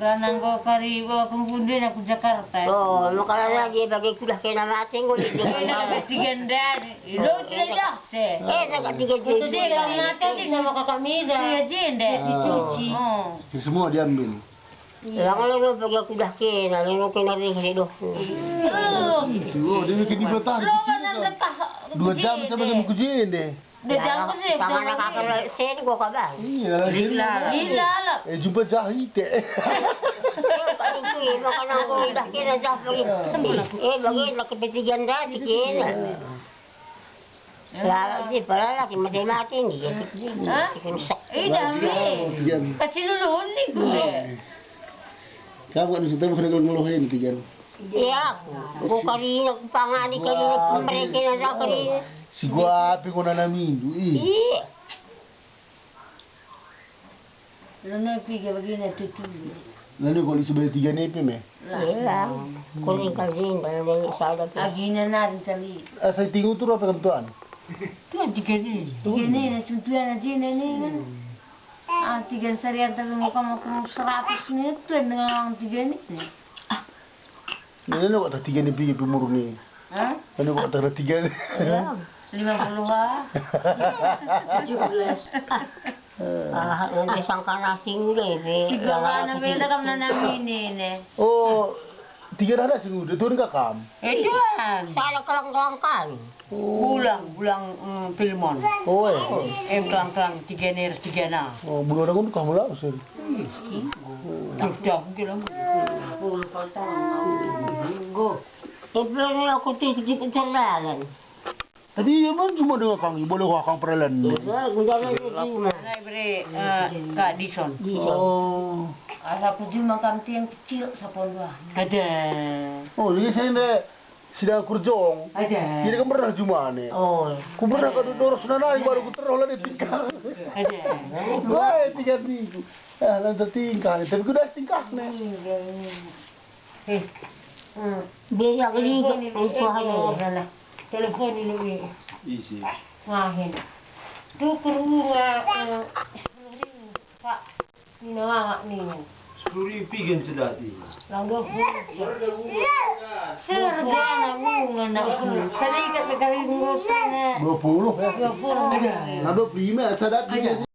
Beranang ko karibo kumpundin aku Jakarta. Oh, makanya lagi bagi kudah kena mati ngul itu. Tiga dan ilo tidak se. Nak tiga Itu dia kamu mati sih sama kakak Mida. Saya jende dicuci. Semua diambil. Yang lalu bagi kudah kena, lalu kena hidup. Oh, dia bikin di belakang. 2 jam sampai sama kucing deh. Udah jam ke sih. Sama nak kakak sen gua kabar. Iya, Gila lah. Jumpa jahit eh. Makanya aku dah kena dah bagi. Bagi nak kepetigan dah dikena. Selalu sih, padahal lagi mati ni. Hah? Dami. Kecil dulu ni gue. Kamu kan sudah pernah ngeluhin tiga. Iya, aku kali nak pangani kali mereka nak kali. Si gua api ko na namin. Iya. Lo nepi ke begini tutu. Lalu kalau sebelah 3 nepi me. Iya. Kuning kalin dari sada. Agina na rin cali. Saya tinggal tu apa kan tuan? Tuan tiga ni. Gini na suntuan aja ni kan. Tiga sarian tapi muka 100 ni tu dengan 3 ni. Ini lo kata 3 nepi ke pemurun ni. Hah? Ini kok tak 3. 50 ah. 17. Nanti sangka nasi ni. Siguro na bela kam na namin ni. Oh, 3 dah sih udah turun ke kam. Tuan. Salah kelang-kelang kan. Bulang Pilmon. Oh, Kelang-kelang 3 ner 3 na. oh bulan aku kamu lah sih. Dah mungkin lah. 10 patang. Go. Sebelum aku tidur jalan. Tadi emang cuma dengan kang, boleh kang perlahan. Jalan itu mah. Nai beri Kak Dison. Oh. Ada aku cuma kamti yang kecil sapon dua. Ada. Oh, jadi saya ni sedang kurjong. Ada. Jadi kan pernah cuma ni. Oh. Ku pernah kat dorong senanai baru ku terus lah di tingkah. Ada. Wah, 3 minggu. Nanti tingkah, tapi ku dah tingkah ni. Biar beli itu hari. Telepon ini. Isi. Mahin. Tu kerua Pak. Ni nama ni. 10 pigin sedati. Lang 20. Serga na bunga na aku. Salikat kali ngusana. 20 ya. 20 ada. Nado prima sedati.